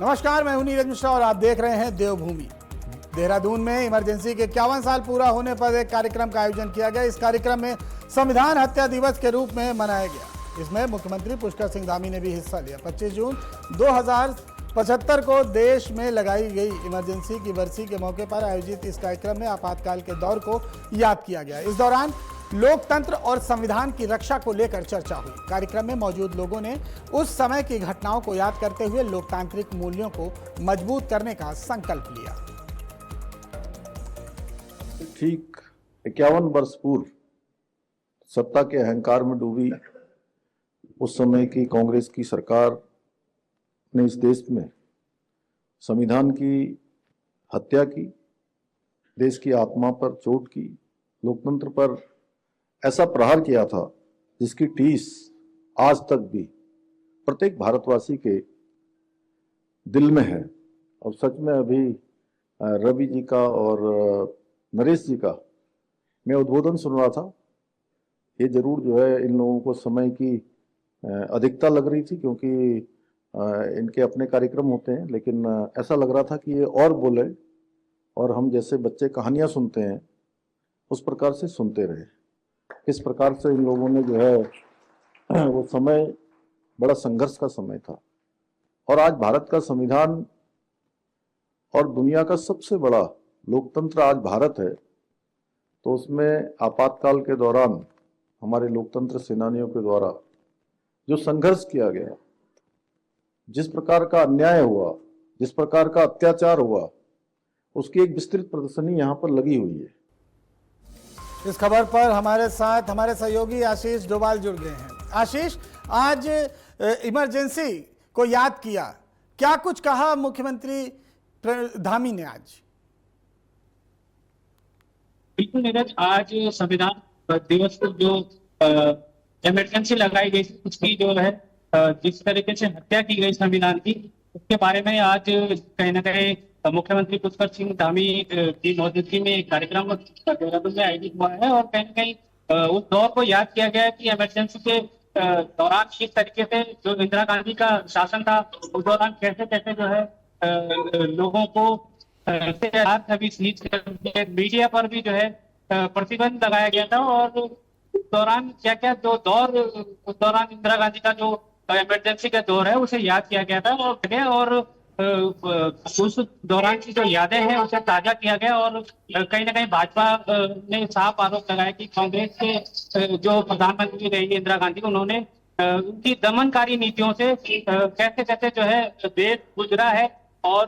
नमस्कार, मैं हूं नीरज मिश्रा और आप देख रहे हैं देवभूमि। देहरादून में इमरजेंसी के 51 साल पूरा होने पर एक कार्यक्रम का आयोजन किया गया। इस कार्यक्रम में संविधान हत्या दिवस के रूप में मनाया गया। इसमें मुख्यमंत्री पुष्कर सिंह धामी ने भी हिस्सा लिया। 25 जून 2075 को देश में लगाई गई इमरजेंसी की बरसी के मौके पर आयोजित इस कार्यक्रम में आपातकाल के दौर को याद किया गया। इस दौरान लोकतंत्र और संविधान की रक्षा को लेकर चर्चा हुई। कार्यक्रम में मौजूद लोगों ने उस समय की घटनाओं को याद करते हुए लोकतांत्रिक मूल्यों को मजबूत करने का संकल्प लिया। ठीक 51 वर्ष पूर्व सत्ता के अहंकार में डूबी उस समय की कांग्रेस की सरकार ने इस देश में संविधान की हत्या की, देश की आत्मा पर चोट की, लोकतंत्र पर ऐसा प्रहार किया था जिसकी टीस आज तक भी प्रत्येक भारतवासी के दिल में है। और सच में अभी रवि जी का और नरेश जी का मैं उद्बोधन सुन रहा था। ये जरूर जो है इन लोगों को समय की अधिकता लग रही थी, क्योंकि इनके अपने कार्यक्रम होते हैं, लेकिन ऐसा लग रहा था कि ये और बोले और हम जैसे बच्चे कहानियां सुनते हैं उस प्रकार से सुनते रहे। इस प्रकार से इन लोगों ने जो है वो समय बड़ा संघर्ष का समय था। और आज भारत का संविधान और दुनिया का सबसे बड़ा लोकतंत्र आज भारत है, तो उसमें आपातकाल के दौरान हमारे लोकतंत्र सेनानियों के द्वारा जो संघर्ष किया गया, जिस प्रकार का अन्याय हुआ, जिस प्रकार का अत्याचार हुआ, उसकी एक विस्तृत प्रदर्शनी यहाँ पर लगी हुई है। इस खबर पर हमारे साथ हमारे सहयोगी आशीष डोभाल जुड़ गए हैं। आशीष, आज इमरजेंसी को याद किया, क्या कुछ कहा मुख्यमंत्री धामी ने आज? बिल्कुल नीरज, आज संविधान दिवस को जो इमरजेंसी लगाई गई, उसकी जो है जिस तरीके से हत्या की गई संविधान की, उसके बारे में आज कहीं ना कहीं मुख्यमंत्री पुष्कर सिंह धामी की मौजूदगी में एक कार्यक्रम देहरादून में आयोजित हुआ है। और कहीं ना कहीं उस दौर को याद किया गया है कि इमरजेंसी के दौरान किस तरीके से जो इंदिरा गांधी का शासन था, उस दौरान कैसे कैसे जो है लोगों को मीडिया पर भी जो है प्रतिबंध लगाया गया था। और उस दौरान क्या क्या जो दौर, उस दौरान इंदिरा गांधी का जो इमरजेंसी का दौर है उसे याद किया गया था। और उस दौरान की जो यादें हैं उसे ताजा किया गया। और कहीं ना कहीं भाजपा ने साफ आरोप लगाया कि कांग्रेस के जो प्रधानमंत्री रही इंदिरा गांधी, उन्होंने उनकी दमनकारी नीतियों से कैसे कैसे जो है देश गुजरा है। और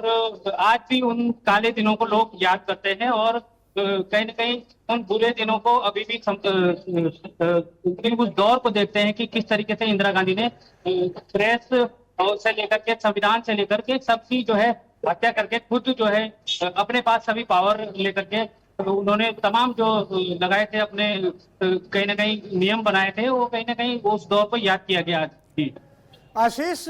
आज भी उन काले दिनों को लोग याद करते हैं और कहीं ना कहीं उन बुरे दिनों को अभी भी उस दौर को देखते हैं कि किस तरीके से इंदिरा गांधी ने प्रेस से लेकर के संविधान से लेकर के सबकी जो है हत्या करके खुद जो है अपने पास सभी पावर लेकर के उन्होंने तमाम जो लगाए थे अपने कहीं ना कहीं नियम बनाए थे, वो कहीं ना कहीं उस दौर को याद किया गया आज। आशीष,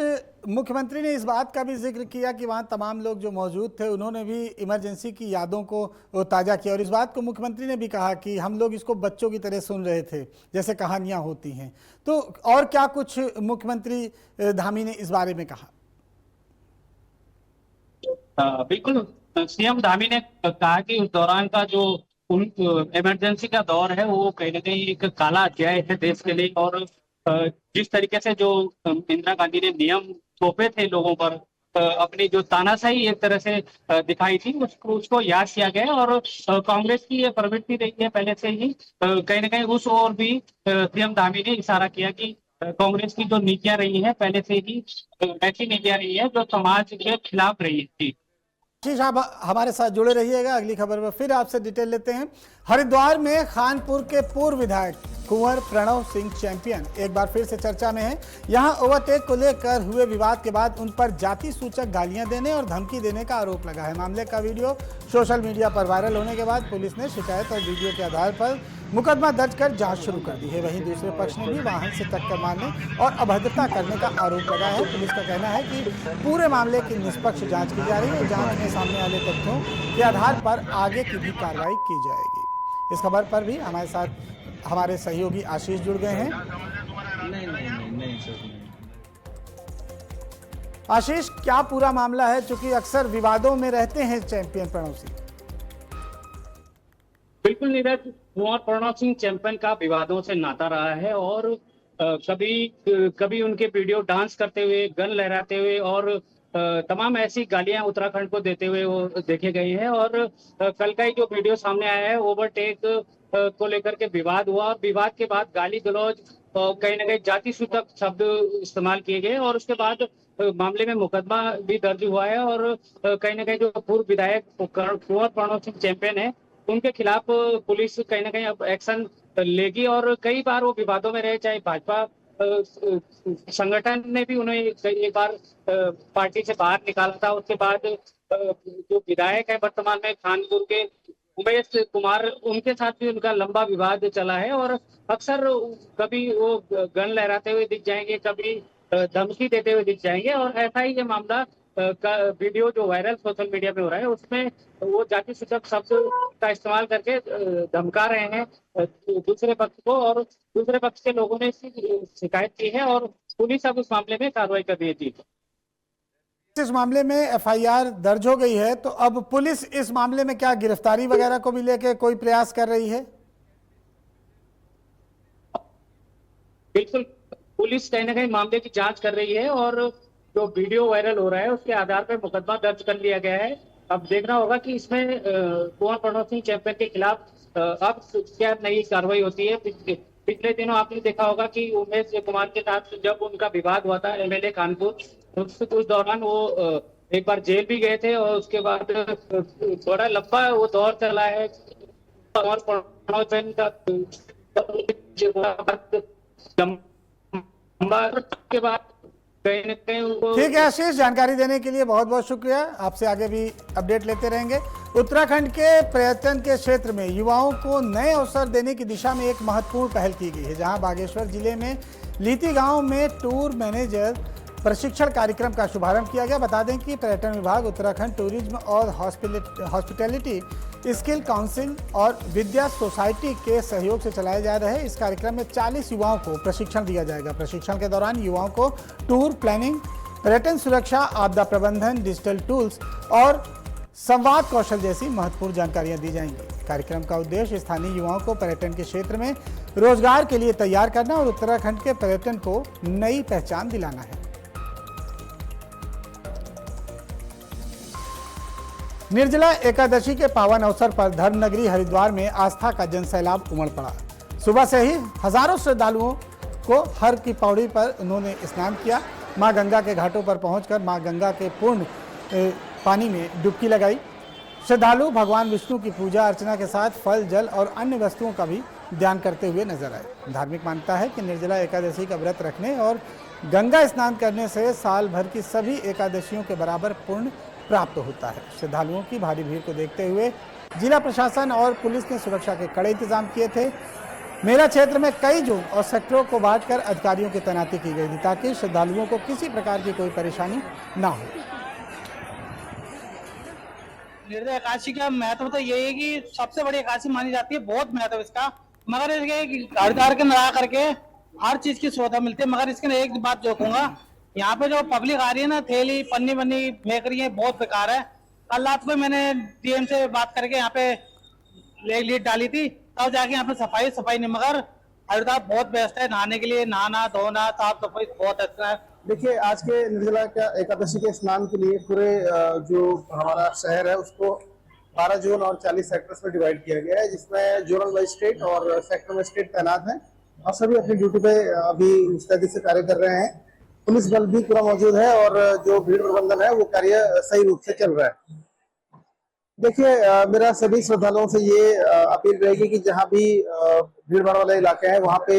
मुख्यमंत्री ने इस बात का भी जिक्र किया कि वहां तमाम लोग जो मौजूद थे उन्होंने भी इमरजेंसी की यादों को ताज़ा किया। और इस बात को मुख्यमंत्री ने भी कहा कि हम लोग इसको बच्चों की तरह सुन रहे थे, जैसे कहानियां होती हैं। तो और क्या कुछ मुख्यमंत्री धामी ने इस बारे में कहा? बिल्कुल, सीएम धामी ने कहा कि उस दौरान का जो इमरजेंसी का दौर है वो कहीं ना कहीं एक काला अध्याय है देश के लिए। और जिस तरीके से जो इंदिरा गांधी ने नियम थोपे थे लोगों पर, अपनी जो तानाशाही एक तरह से दिखाई थी, उसको याद किया गया। और कांग्रेस की ये प्रवृत्ति रही है पहले से ही, कहीं ना कहीं उस ओर भी सीएम धामी ने इशारा किया कि कांग्रेस की जो नीतियां रही है पहले से ही ऐसी नीतियां रही है जो समाज के खिलाफ रही थी। आशीष, आप हमारे साथ जुड़े रहिएगा। अगली खबर में फिर आपसे डिटेल लेते हैं। हरिद्वार में खानपुर के पूर्व विधायक कुंवर प्रणव सिंह चैंपियन एक बार फिर से चर्चा में हैं। यहां ओवरटेक को लेकर हुए विवाद के बाद उन पर जाति सूचक गालियां देने और धमकी देने का आरोप लगा है। मामले का वीडियो सोशल मीडिया पर वायरल होने के बाद पुलिस ने शिकायत और वीडियो के आधार पर मुकदमा दर्ज कर जांच शुरू कर दी है। वहीं दूसरे पक्ष ने भी वाहन से टक्कर मारने और अभद्रता करने का आरोप लगाया है। पुलिस का कहना है कि पूरे मामले की निष्पक्ष जांच की जा रही है। जांच में सामने आने तथ्यों के आधार पर आगे की भी कार्रवाई की जाएगी। इस खबर पर भी हमारे साथ हमारे सहयोगी आशीष जुड़ गए हैं। आशीष, क्या पूरा मामला है, चूंकि अक्सर विवादों में रहते हैं चैंपियन प्रणव सिंह? बिल्कुल नीरज, कुंवर प्रणव सिंह चैंपियन का विवादों से नाता रहा है और कभी उनके वीडियो डांस करते हुए, गन लहराते हुए और तमाम ऐसी गालियां उत्तराखंड को देते हुए वो देखे गए हैं। और कल का ही जो वीडियो सामने आया है, ओवरटेक को लेकर के विवाद हुआ और विवाद के बाद गाली गलौज और कहीं ना कहीं जाति सूचक शब्द इस्तेमाल किए गए और उसके बाद मामले में मुकदमा भी दर्ज हुआ है। और कहीं ना कहीं जो पूर्व विधायक कुंवर प्रणव सिंह चैंपियन है, उनके खिलाफ पुलिस कहीं ना कहीं अब एक्शन लेगी। और कई बार वो विवादों में रहे, चाहे भाजपा संगठन ने भी उन्हें एक बार पार्टी से बाहर निकाला था। उसके बाद जो विधायक है वर्तमान में खानपुर के उमेश कुमार, उनके साथ भी उनका लंबा विवाद चला है और अक्सर कभी वो गन लहराते हुए दिख जाएंगे, कभी धमकी देते हुए दिख जाएंगे। और ऐसा ही ये मामला का वीडियो जो वायरल सोशल मीडिया में हो रहा है, उसमें वो जाति सूचक शब्द का इस्तेमाल करके धमका रहे हैं दूसरे पक्ष को। और दूसरे पक्ष के लोगों ने इसकी शिकायत की है और पुलिस अब उस मामले में कार्रवाई कर रही है। जी, इस मामले में एफआईआर दर्ज हो गई है, तो अब पुलिस इस मामले में क्या गिरफ्तारी वगैरह को भी लेके कोई प्रयास कर रही है? बिल्कुल, पुलिस कहीं ना कहीं मामले की जांच कर रही है और जो वीडियो वायरल हो रहा है उसके आधार पर मुकदमा दर्ज कर लिया गया है। अब देखना होगा कि इसमें कुंवर प्रणव सिंह चैंपियन के खिलाफ अब क्या नई कार्रवाई होती है। पिछले दिनों आपने देखा होगा कि उमेश कुमार के साथ जब उनका विवाद हुआ था एमएलए खानपुर, उस दौरान वो एक बार जेल भी गए थे और उसके बाद थोड़ा लंबा वो दौर चला है। और प्रणव सिंह का के बाद ठीक है आशीष, जानकारी देने के लिए बहुत बहुत शुक्रिया। आपसे आगे भी अपडेट लेते रहेंगे। उत्तराखंड के पर्यटन के क्षेत्र में युवाओं को नए अवसर देने की दिशा में एक महत्वपूर्ण पहल की गई है, जहां बागेश्वर जिले में लीती गांव में टूर मैनेजर प्रशिक्षण कार्यक्रम का शुभारंभ किया गया। बता दें कि पर्यटन विभाग, उत्तराखंड टूरिज्म और हॉस्पिटैलिटी स्किल काउंसिल और विद्या सोसाइटी के सहयोग से चलाए जा रहे इस कार्यक्रम में 40 युवाओं को प्रशिक्षण दिया जाएगा। प्रशिक्षण के दौरान युवाओं को टूर प्लानिंग, पर्यटन सुरक्षा, आपदा प्रबंधन, डिजिटल टूल्स और संवाद कौशल जैसी महत्वपूर्ण जानकारियां दी जाएंगी। कार्यक्रम का उद्देश्य स्थानीय युवाओं को पर्यटन के क्षेत्र में रोजगार के लिए तैयार करना और उत्तराखंड के पर्यटन को नई पहचान दिलाना है। निर्जला एकादशी के पावन अवसर पर धर्मनगरी हरिद्वार में आस्था का जनसैलाब उमड़ पड़ा। सुबह से ही हजारों श्रद्धालुओं को हर की पौड़ी पर उन्होंने स्नान किया। मां गंगा के घाटों पर पहुंचकर मां गंगा के पूर्ण पानी में डुबकी लगाई। श्रद्धालु भगवान विष्णु की पूजा अर्चना के साथ फल, जल और अन्य वस्तुओं का भी ध्यान करते हुए नजर आए। धार्मिक मान्यता है कि निर्जला एकादशी का व्रत रखने और गंगा स्नान करने से साल भर की सभी एकादशियों के बराबर पुण्य प्राप्त होता है। श्रद्धालुओं की भारी भीड़ को देखते हुए जिला प्रशासन और पुलिस ने सुरक्षा के कड़े इंतजाम किए थे। मेला क्षेत्र में कई जोन और सेक्टरों को बांटकर अधिकारियों की तैनाती की गई थी ताकि श्रद्धालुओं को किसी प्रकार की कोई परेशानी ना हो। निर्जला एकादशी का महत्व तो यही है कि सबसे बड़ी एकादशी मानी जाती है, बहुत महत्व इसका। मगर हरिद्वार के नहा करके हर चीज की सुविधा मिलती है। मगर इसके एक बात जो कहूंगा, यहाँ पे जो पब्लिक आ रही है ना, थैली पन्नी वन्नी फेंक रही है, बहुत बेकार है। कल रात को मैंने डीएम से बात करके यहाँ पे लीड डाली थी, तब जाके यहाँ पे सफाई नहीं। मगर हरिद्वार बहुत बेस्ट है नहाने के लिए, नहाना धोना साफ सफाई बहुत अच्छा है। देखिए, आज के निर्जला एकादशी के स्नान के लिए पूरे जो हमारा शहर है उसको 12 जोन और 40 सेक्टर्स में डिवाइड किया गया है, जिसमें जोनल मजिस्ट्रेट और सेक्टर मजिस्ट्रेट तैनात हैं और सभी अपनी ड्यूटी पे अभी मुस्तैदी से कार्य कर रहे हैं। पुलिस बल भी पूरा मौजूद है और जो भीड़ प्रबंधन है वो कार्य सही रूप से चल रहा है। देखिए, मेरा सभी श्रद्धालुओं से ये अपील रहेगी कि जहाँ भी भीड़ भाड़ वाले इलाके हैं वहाँ पे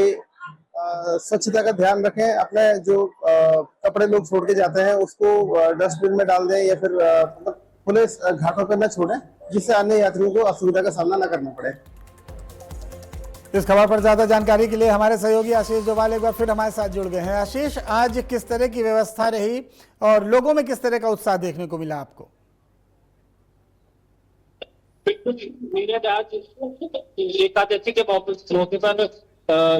स्वच्छता का ध्यान रखें। अपने जो कपड़े लोग छोड़ के जाते हैं उसको डस्टबिन में डाल दें या फिर मतलब खुले घाटों पर न छोड़ें, जिससे अन्य यात्रियों को असुविधा का सामना न करना पड़े। इस खबर पर ज्यादा जानकारी के लिए हमारे सहयोगी आशीष डोभाल एक बार फिर हमारे साथ जुड़ गए हैं। आशीष, आज किस तरह की व्यवस्था रही और लोगों में किस तरह का उत्साह देखने को मिला आपको? बिल्कुल, आज एकादशी के मौके पर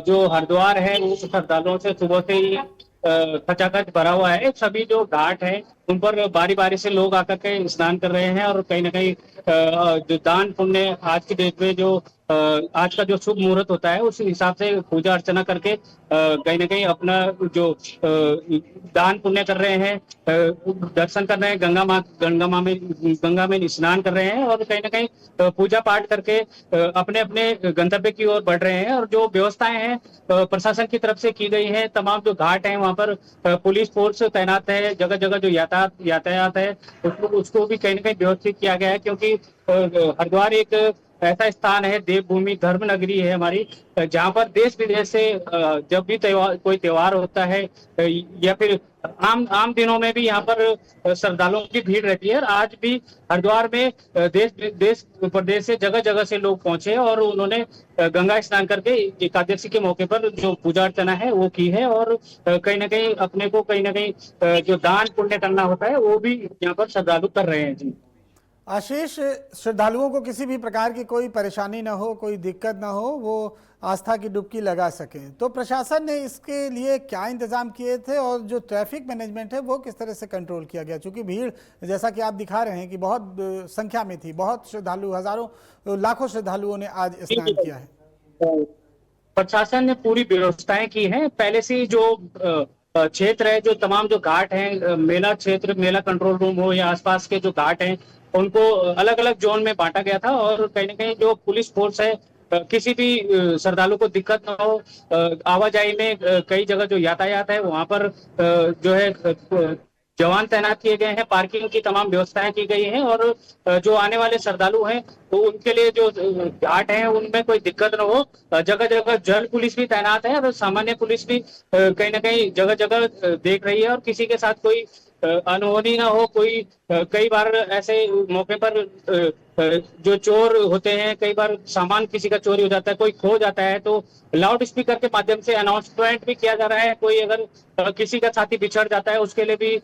जो हरिद्वार है वो श्रद्धालुओं से सुबह से ही खचाखच भरा हुआ है। सभी जो घाट है उन पर बारी बारी से लोग आकर के स्नान कर रहे हैं और कहीं ना कहीं जो दान पुण्य आज की डेट में जो आज का जो शुभ मुहूर्त होता है उस हिसाब से पूजा अर्चना करके कहीं ना कहीं अपना जो दान पुण्य कर रहे हैं, दर्शन कर रहे हैं, गंगा में स्नान कर रहे हैं और कहीं ना कहीं पूजा पाठ करके अपने अपने गंतव्य की ओर बढ़ रहे हैं। और जो व्यवस्थाएं हैं प्रशासन की तरफ से की गई है, तमाम जो घाट हैं वहां पर पुलिस फोर्स तैनात है, जगह जगह जो यातायात है उसको भी कहीं ना कहीं व्यवस्थित किया गया है, क्योंकि हरिद्वार एक ऐसा स्थान है, देवभूमि धर्म नगरी है हमारी, जहाँ पर देश विदेश से जब भी कोई त्योहार होता है या फिर आम दिनों में भी यहाँ पर श्रद्धालुओं की भीड़ रहती है। और आज भी हरिद्वार में देश प्रदेश से जगह जगह से लोग पहुंचे और उन्होंने गंगा स्नान करके एकादशी के मौके पर जो पूजा अर्चना है वो की है और कहीं ना कहीं अपने को कहीं ना कहीं जो दान पुण्य करना होता है वो भी यहाँ पर श्रद्धालु कर रहे हैं। जी आशीष, श्रद्धालुओं को किसी भी प्रकार की कोई परेशानी ना हो, कोई दिक्कत ना हो, वो आस्था की डुबकी लगा सकें, तो प्रशासन ने इसके लिए क्या इंतजाम किए थे और जो ट्रैफिक मैनेजमेंट है वो किस तरह से कंट्रोल किया गया? क्योंकि भीड़ जैसा कि आप दिखा रहे हैं कि बहुत संख्या में थी, बहुत श्रद्धालु, हजारों लाखों श्रद्धालुओं ने आज स्नान किया है। प्रशासन ने पूरी व्यवस्थाएं की हैं। पहले से जो क्षेत्र है, जो तमाम जो घाट हैं, मेला क्षेत्र, मेला कंट्रोल रूम हो या आसपास के जो घाट हैं, उनको अलग अलग जोन में बांटा गया था और कहीं ना कहीं जो पुलिस फोर्स है किसी भी श्रद्धालु को दिक्कत ना हो, आवाजाही में कई जगह जो यातायात है वहां पर जो है जवान तैनात किए गए हैं, पार्किंग की तमाम व्यवस्थाएं की गई हैं और जो आने वाले श्रद्धालु हैं तो उनके लिए जो घाट हैं उनमें कोई दिक्कत न हो। जगह जगह जल पुलिस भी तैनात है और सामान्य पुलिस भी कहीं ना कहीं जगह जगह देख रही है और किसी के साथ कोई अनहोनी ना हो। कोई कई बार ऐसे मौके पर जो चोर होते हैं, कई बार सामान किसी का चोरी हो जाता है, कोई खो जाता है, तो लाउड स्पीकर के माध्यम से अनाउंसमेंट भी किया जा रहा है। कोई अगर किसी का साथी बिछड़ जाता है उसके लिए भी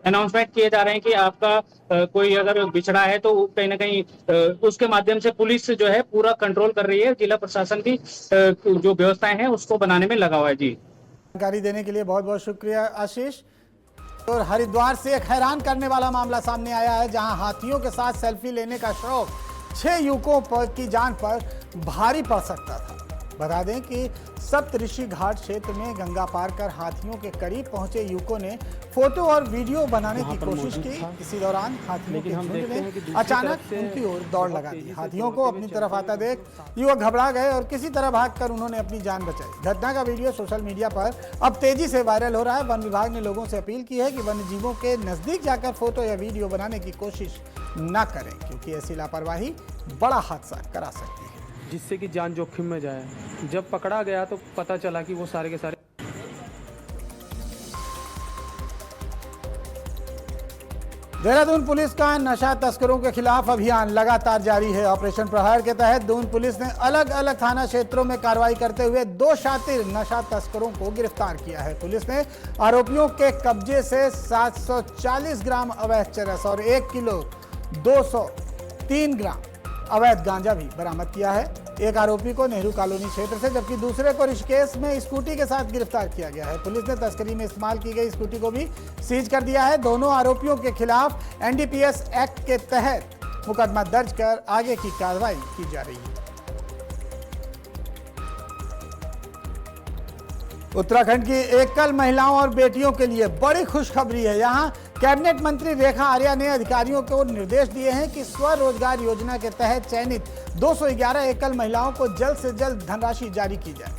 अनाउंसमेंट किए जा रहे हैं कि आपका कोई अगर बिछड़ा है तो कहीं ना कहीं उसके माध्यम से पुलिस जो है पूरा कंट्रोल कर रही है। जिला प्रशासन की जो व्यवस्थाएं हैं उसको बनाने में लगा हुआ है। जी, जानकारी देने के लिए बहुत बहुत शुक्रिया आशीष। और हरिद्वार से एक हैरान करने वाला मामला सामने आया है, जहां हाथियों के साथ सेल्फी लेने का शौक 6 युवकों की जान पर भारी पड़ सकता था। बता दें कि सप्तऋषि घाट क्षेत्र में गंगा पार कर हाथियों के करीब पहुंचे युवकों ने फोटो और वीडियो बनाने की कोशिश की। इसी दौरान हाथियों के झुंड ने अचानक उनकी ओर दौड़ लगा दी। हाथियों को अपनी तरफ आता देख युवक घबरा गए और किसी तरह भागकर उन्होंने अपनी जान बचाई। घटना का वीडियो सोशल मीडिया पर अब तेजी से वायरल हो रहा है। वन विभाग ने लोगों से अपील की है कि वन्य जीवों के नजदीक जाकर फोटो या वीडियो बनाने की कोशिश न करें, क्योंकि ऐसी लापरवाही बड़ा हादसा करा सकती है, जिससे कि जान जोखिम में जाए। जब पकड़ा गया तो पता चला कि वो सारे के सारे। देहरादून पुलिस का नशा तस्करों के खिलाफ अभियान लगातार जारी है। ऑपरेशन प्रहार के तहत दून पुलिस ने अलग अलग थाना क्षेत्रों में कार्रवाई करते हुए 2 शातिर नशा तस्करों को गिरफ्तार किया है। पुलिस ने आरोपियों के कब्जे से 740 ग्राम अवैध चरस और 1 किलो 203 ग्राम अवैध गांजा भी बरामद किया है। एक आरोपी को नेहरू कॉलोनी क्षेत्र से जबकि दूसरे को ऋषिकेश में स्कूटी के साथ गिरफ्तार किया गया है। पुलिस ने तस्करी में इस्तेमाल की गई स्कूटी को भी सीज कर दिया है। दोनों आरोपियों के खिलाफ एनडीपीएस एक्ट के तहत मुकदमा दर्ज कर आगे की कार्रवाई की जा रही है। उत्तराखंड की एकल महिलाओं और बेटियों के लिए बड़ी खुशखबरी है। यहां कैबिनेट मंत्री रेखा आर्या ने अधिकारियों को निर्देश दिए हैं कि स्वरोजगार योजना के तहत चयनित 211 एकल महिलाओं को जल्द से जल्द धनराशि जारी की जाए।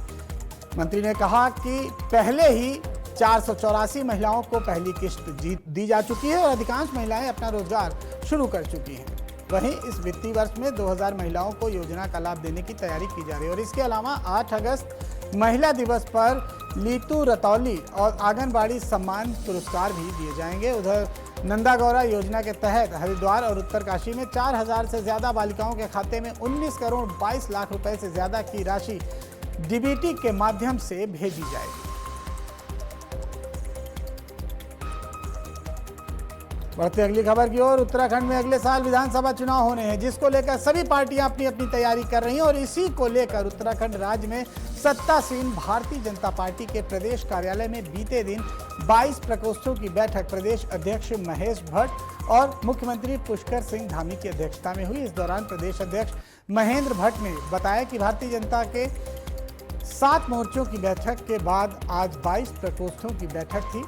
मंत्री ने कहा कि पहले ही 484 महिलाओं को पहली किस्त दी जा चुकी है और अधिकांश महिलाएं अपना रोजगार शुरू कर चुकी हैं। वहीं इस वित्तीय वर्ष में 2000 महिलाओं को योजना का लाभ देने की तैयारी की जा रही है। और इसके अलावा 8 अगस्त महिला दिवस पर लीतू रतौली और आंगनबाड़ी सम्मान पुरस्कार भी दिए जाएंगे। उधर नंदा गौरा योजना के तहत हरिद्वार और उत्तरकाशी में 4000 से ज्यादा बालिकाओं के खाते में 19 करोड़ 22 लाख रुपए से ज्यादा की राशि डीबीटी के माध्यम से भेजी जाएगी। बढ़ते अगली खबर की ओर। उत्तराखंड में अगले साल विधानसभा चुनाव होने हैं, जिसको लेकर सभी पार्टियां अपनी अपनी तैयारी कर रही हैं और इसी को लेकर उत्तराखंड राज्य में सत्तासीन भारतीय जनता पार्टी के प्रदेश कार्यालय में बीते दिन 22 प्रकोष्ठों की बैठक प्रदेश अध्यक्ष महेश भट्ट और मुख्यमंत्री पुष्कर सिंह धामी की अध्यक्षता में हुई। इस दौरान प्रदेश अध्यक्ष महेंद्र भट्ट ने बताया कि भारतीय जनता के 7 मोर्चों की बैठक के बाद आज 22 प्रकोष्ठों की बैठक थी,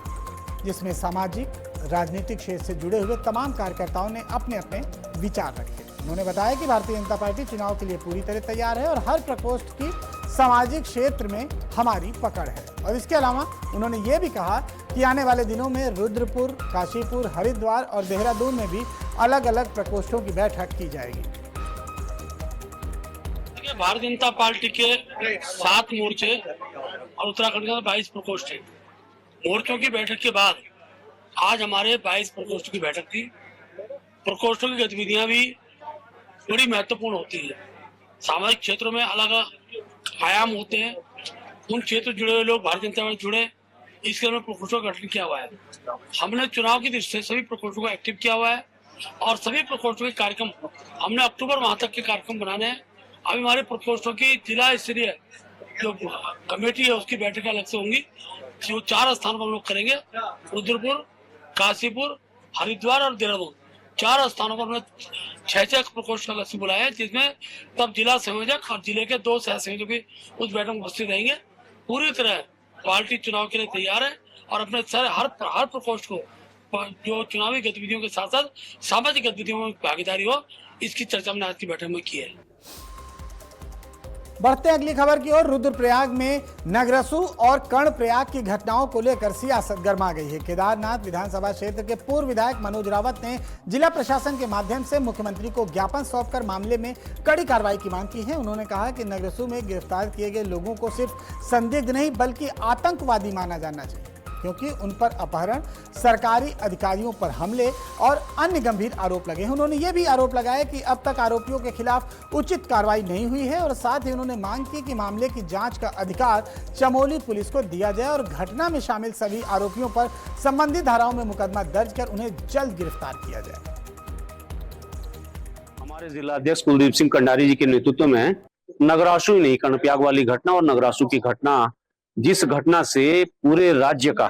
जिसमें सामाजिक राजनीतिक क्षेत्र से जुड़े हुए तमाम कार्यकर्ताओं ने अपने अपने विचार रखे। उन्होंने बताया कि भारतीय जनता पार्टी चुनाव के लिए पूरी तरह तैयार है और हर प्रकोष्ठ की सामाजिक क्षेत्र में हमारी पकड़ है। और इसके अलावा उन्होंने ये भी कहा कि आने वाले दिनों में रुद्रपुर, काशीपुर, हरिद्वार और देहरादून में भी अलग अलग प्रकोष्ठों की बैठक की जाएगी। भारतीय जनता पार्टी के 7 मोर्चे और उत्तराखंड का 22 प्रकोष्ठ है। मोर्चों की बैठक के बाद आज हमारे 22 प्रकोष्ठों की बैठक थी। प्रकोष्ठों की गतिविधियां भी बड़ी महत्वपूर्ण होती है। सामाजिक क्षेत्रों में अलग आयाम होते हैं, उन क्षेत्र जुड़े हुए लोग भारतीय जनता पार्टी जुड़े, इसके लिए प्रकोष्ठों का गठन किया हुआ है। हमने चुनाव की दृष्टि से सभी प्रकोष्ठों को एक्टिव किया हुआ है और सभी प्रकोष्ठों के कार्यक्रम हमने अक्टूबर माह तक के कार्यक्रम बनाने हैं। अभी हमारे प्रकोष्ठों की जिला स्तरीय जो कमेटी है उसकी बैठक अलग से होंगी, जो 4 स्थानों पर हम लोग करेंगे। रुद्रपुर, काशीपुर, हरिद्वार और देहरादून 4 स्थानों पर हमने 6 प्रकोष्ठ अलग से बुलाया है, जिसमें तब जिला संयोजक और जिले के 2 सह संयोजक भी उस बैठक में उपस्थित रहेंगे। पूरी तरह पार्टी चुनाव के लिए तैयार है और अपने हर प्रकोष्ठ को जो चुनावी गतिविधियों के साथ साथ सामाजिक गतिविधियों में भागीदारी हो, इसकी चर्चा हमने आज की बैठक में की है। बढ़ते अगली खबर की ओर। रुद्रप्रयाग में नगरसू और कर्णप्रयाग की घटनाओं को लेकर सियासत गर्मा गई है। केदारनाथ विधानसभा क्षेत्र के पूर्व विधायक मनोज रावत ने जिला प्रशासन के माध्यम से मुख्यमंत्री को ज्ञापन सौंपकर मामले में कड़ी कार्रवाई की मांग की है। उन्होंने कहा कि नगरसू में गिरफ्तार किए गए लोगों को सिर्फ संदिग्ध नहीं बल्कि आतंकवादी माना जाना चाहिए, क्योंकि उन पर अपहरण, सरकारी अधिकारियों पर हमले और अन्य गंभीर आरोप लगे हैं। उन्होंने ये भी आरोप लगाया कि अब तक आरोपियों के खिलाफ उचित कार्रवाई नहीं हुई है और साथ ही उन्होंने मांग की कि मामले की जांच का अधिकार चमोली पुलिस को दिया जाए और घटना में शामिल सभी आरोपियों पर संबंधित धाराओं में मुकदमा दर्ज कर उन्हें जल्द गिरफ्तार किया जाए। हमारे जिला अध्यक्ष कुलदीप सिंह कंडारी जी के नेतृत्व में नगरासू ही नहीं, कर्णप्रयाग वाली घटना और नगरासू की घटना, जिस घटना से पूरे राज्य का,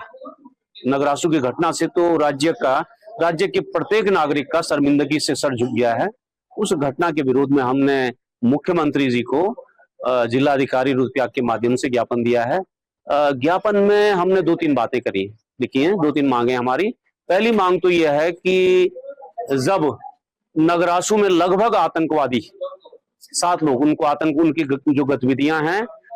नगरासू की घटना से तो राज्य के प्रत्येक नागरिक का शर्मिंदगी से सर झुक गया है। उस घटना के विरोध में हमने मुख्यमंत्री जी को जिलाधिकारी रुद्रप्रयाग के माध्यम से ज्ञापन दिया है। ज्ञापन में हमने 2-3 बातें लिखी हैं, 2-3 मांगे हमारी। पहली मांग तो यह है कि जब नगरासू में लगभग आतंकवादी 7 लोग, उनकी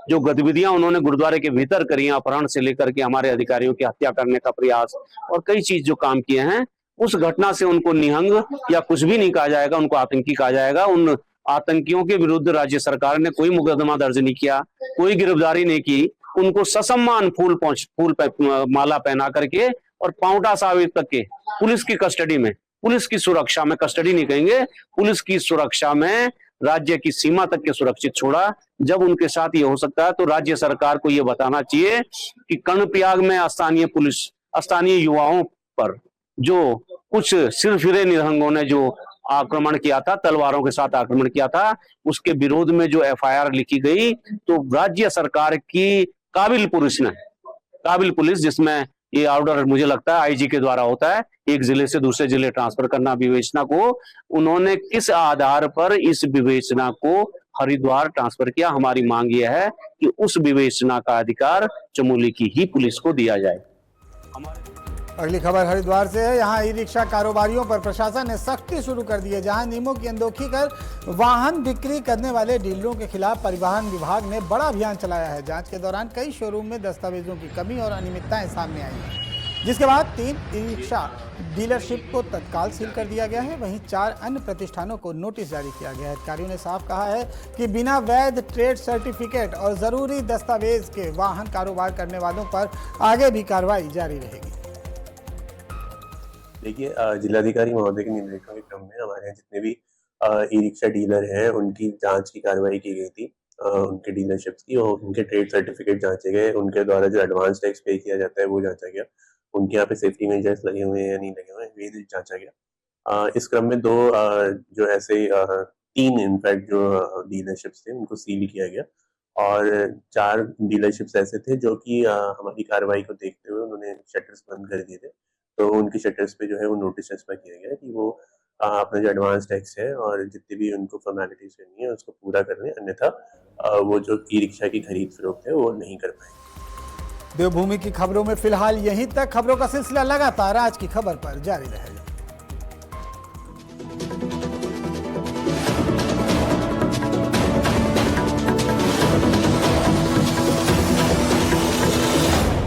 जो गतिविधियां उन्होंने गुरुद्वारे के भीतर करी, अपहरण से लेकर के हमारे अधिकारियों की हत्या करने का प्रयास और कई चीज जो काम किए हैं, उस घटना से उनको निहंग या कुछ भी नहीं कहा जाएगा, उनको आतंकी कहा जाएगा। उन आतंकियों के विरुद्ध राज्य सरकार ने कोई मुकदमा दर्ज नहीं किया, कोई गिरफ्तारी नहीं की। उनको ससम्मान फूल माला पहना करके और पांवटा साहिब तक के पुलिस की कस्टडी में, पुलिस की सुरक्षा में, कस्टडी नहीं कहेंगे, पुलिस की सुरक्षा में राज्य की सीमा तक के सुरक्षित छोड़ा। जब उनके साथ ये हो सकता है तो राज्य सरकार को ये बताना चाहिए कि कर्णप्रयाग में स्थानीय युवाओं पर जो कुछ सिरफिरे निहंगों ने जो आक्रमण किया था, तलवारों के साथ आक्रमण किया था, उसके विरोध में जो FIR लिखी गई, तो राज्य सरकार की काबिल पुलिस, जिसमें ये ऑर्डर मुझे लगता है IG के द्वारा होता है, एक जिले से दूसरे जिले ट्रांसफर करना विवेचना को, उन्होंने किस आधार पर इस विवेचना को हरिद्वार ट्रांसफर किया। हमारी मांग यह है कि उस विवेचना का अधिकार चमोली की ही पुलिस को दिया जाए। अगली खबर हरिद्वार से है। यहाँ ई रिक्शा कारोबारियों पर प्रशासन ने सख्ती शुरू कर दी है। जहाँ नियमों की अनदेखी कर वाहन बिक्री करने वाले डीलरों के खिलाफ परिवहन विभाग ने बड़ा अभियान चलाया है। जांच के दौरान कई शोरूम में दस्तावेजों की कमी और अनियमितताएं सामने आई हैं, जिसके बाद 3 ई रिक्शा डीलरशिप को तत्काल सील कर दिया गया है। वहीं 4 अन्य प्रतिष्ठानों को नोटिस जारी किया गया है। अधिकारियों ने साफ कहा है कि बिना वैध ट्रेड सर्टिफिकेट और जरूरी दस्तावेज के वाहन कारोबार करने वालों पर आगे भी कार्रवाई जारी रहेगी। देखिए, जिलाधिकारी महोदय के निर्देशों के क्रम में हमारे यहाँ जितने भी ई रिक्शा डीलर हैं उनकी जांच की कार्रवाई की गई थी, उनके डीलरशिप्स की, और उनके ट्रेड सर्टिफिकेट जांचे गए, उनके द्वारा जो एडवांस टैक्स पे किया जाता है वो जांचा गया। उनके यहाँ पे सेफ्टी मेजर्स लगे हुए हैं या नहीं लगे हुए हैं, ये जांचा गया। इस क्रम में जो ऐसे 3 इनफैक्ट जो डीलरशिप्स थे उनको सील किया गया और 4 डीलरशिप्स ऐसे थे जो कि हमारी कार्रवाई को देखते हुए उन्होंने शटर्स बंद कर दिए थे। तो उनकी शटर्स पे जो है वो नोटिस चस्पा किया गया कि वो अपना जो एडवांस टैक्स है और जितनी भी उनको फॉर्मेलिटीज करनी है उसको पूरा कर लें, अन्यथा वो जो ई रिक्शा की खरीद फरोख्त है वो नहीं कर पाएंगे। देवभूमि की खबरों में फिलहाल यहीं तक। खबरों का सिलसिला लगातार आज की खबर पर जारी रहेगा।